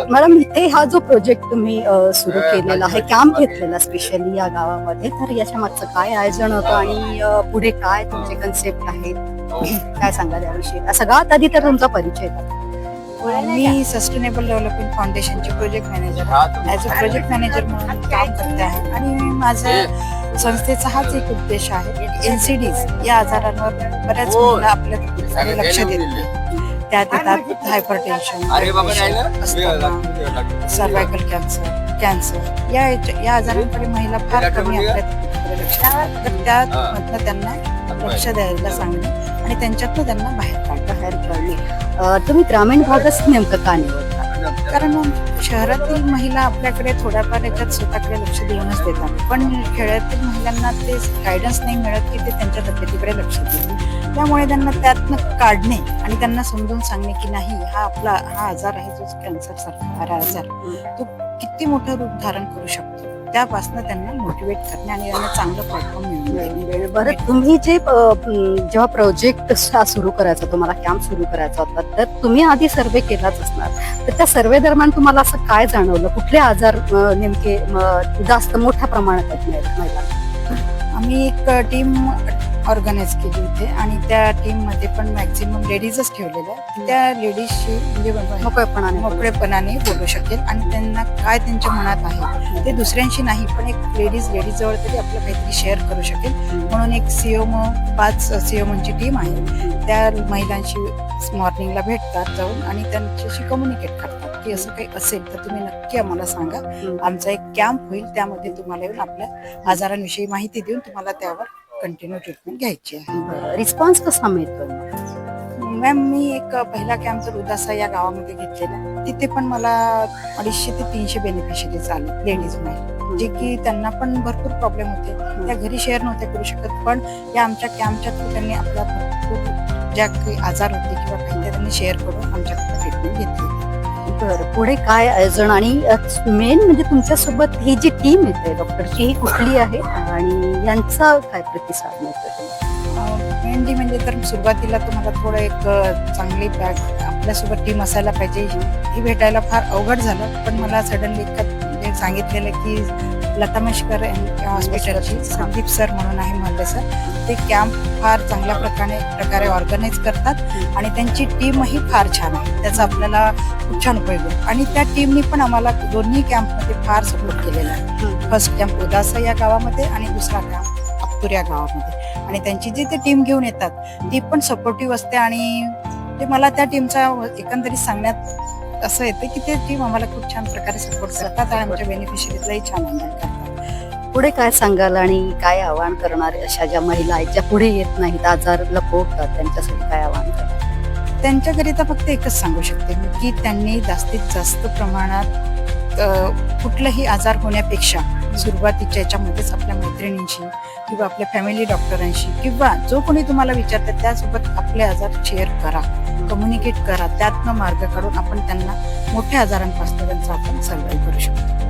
Madam इथे हा जो प्रोजेक्ट तुम्ही सुरू केलेला आहे, कॅम्प घेतलेला स्पेशली या गावामध्ये, तर याच्या मागचं काय आयोजन होतं आणि पुढे काय तुमचे कन्सेप्ट आहेत, काय सांगाल याविषयी? सगळ्यात आधी तर तुमचा परिचय द्या. मी सस्टेनेबल डेव्हलपमेंट फाउंडेशनचे project manager as a project manager म्हणून काम करते आहे आणि माझा संस्थेचा हाच एक उद्देश आहे. NCDs या आजारांवर बऱ्याच महिला आपल्या लक्ष देत नाही. त्यात येतात हायपरटेन्शन, सर्वायकल कॅन्सर या आजारांकडे महिला फार कमी आपल्या लक्ष देतात. तर त्यामधनं त्यांना लक्ष द्यायला सांगणे आणि त्यांच्यातनं त्यांना बाहेर काढणे. तुम्ही ग्रामीण भागच नेमकं का निवडता? कारण शहरातील महिला आपल्याकडे थोड्याफार याच्यात स्वतःकडे लक्ष देऊनच देतात, पण खेड्यातील महिलांना ते गायडन्स नाही मिळत की ते त्यांच्या तब्येतीकडे लक्ष देतील. त्यामुळे त्यांना त्यातनं काढणे आणि त्यांना समजून सांगणे की नाही, हा आजार आहे जो कॅन्सर सारखा आजार, तो किती मोठं रूप धारण करू शकतो, त्यापासून त्यांना मोटिवेट करणे आणि त्यांना चांगलं प्लॅटफॉर्म मिळून देणे. बरं, तुम्ही जेव्हा प्रोजेक्ट सुरू करायचा, तुम्हाला कॅम्प सुरू करायचा होता, तर तुम्ही आधी सर्वे केलाच असणार. तर त्या सर्वे दरम्यान तुम्हाला असं काय जाणवलं, कुठले आजार नेमके जास्त मोठ्या प्रमाणात आहेत महिलांना? आम्ही एक टीम ऑर्गनाईज केली होती आणि त्या टीम मध्ये पण मॅक्झिमम लेडीजच ठेवलेल्या. त्या लेडीजशी म्हणजे मोकळेपणाने बोलू शकेल आणि त्यांना काय त्यांच्या मनात आहे ते दुसऱ्यांशी नाही, पण एक लेडीज जवळ तरी आपलं काहीतरी शेअर करू शकेल म्हणून एक CMO 5 CMOची टीम आहे. त्या महिलांशी मॉर्निंगला भेटतात जाऊन आणि त्यांच्याशी कम्युनिकेट करतात की असं काही असेल तर तुम्ही नक्की आम्हाला सांगा. आमचा एक कॅम्प होईल, त्यामध्ये तुम्हाला येऊन आपल्या आजारांविषयी माहिती देऊन तुम्हाला त्यावर कंटिन्यू ट्रीटमेंट घ्यायची आहे. रिस्पॉन्स कसा मिळतो? मॅम, मी एक पहिला कॅम्प तर उदासा या गावामध्ये घेतलेला. तिथे पण मला 250 ते 300 बेनिफिशरीज आले, लेडीज महिला, जे की त्यांना पण भरपूर प्रॉब्लेम होते. त्या घरी शेअर नव्हत्या करू शकत, पण या आमच्या कॅम्पच्या थ्रू त्यांनी आपला भरपूर ज्या काही आजार होते किंवा काही ते त्यांनी शेअर करून आमच्याकडे ट्रीटमेंट घेतली. बरं, पुढे काय आयोजन आणि मेन म्हणजे तुमच्यासोबत ही जी टीम येते डॉक्टरची, ही कुठली आहे आणि यांचा काय प्रतिसाद मिळतो? मेनली म्हणजे तर सुरुवातीला तुम्हाला थोडं एक चांगली आपल्यासोबत टीम असायला पाहिजे. ही भेटायला फार अवघड झालं, पण मला सडनली सांगितलेलं की लता मंगेशकर हॉस्पिटलची संदीप सर म्हणून आहे महल्ले सर, ते कॅम्प फार चांगल्या प्रकारे ऑर्गनाईज करतात आणि त्यांची टीमही फार छान आहे. त्याचा आपल्याला खूप छान उपयोग होतो आणि त्या टीमनी पण आम्हाला दोन्ही कॅम्पमध्ये फार सपोर्ट केलेला आहे. फर्स्ट कॅम्प उदासा या गावामध्ये आणि दुसरा कॅम्प अप्तूर या गावामध्ये, आणि त्यांची जी ते टीम घेऊन येतात ती पण सपोर्टिव्ह असते आणि ते मला त्या टीमचा एकंदरीत सांगण्यात असं येतं की ते टीम आम्हाला खूप छान प्रकारे सपोर्ट करतात आणि आमच्या बेनिफिशरीजलाही छान हँडल करतात. पुढे काय सांगाल आणि काय आवाहन करणार अशा ज्या महिला आहेत ज्या पुढे येत नाहीत, आजार लपवतात, त्यांच्यासाठी काय आवाहन करणार? त्यांच्याकरिता फक्त एकच सांगू शकते मी की त्यांनी जास्तीत जास्त प्रमाणात कुठलाही आजार होण्यापेक्षा सुरुवातीच्या याच्यामध्येच आपल्या मैत्रिणींशी किंवा आपल्या फॅमिली डॉक्टरांशी किंवा जो कोणी तुम्हाला विचारतात त्यासोबत आपले आजार शेअर करा, कम्युनिकेट करा. त्यातनं मार्ग काढून आपण त्यांना मोठ्या आजारांपासून त्यांचा आपण सर्वाइव्ह करू शकतो.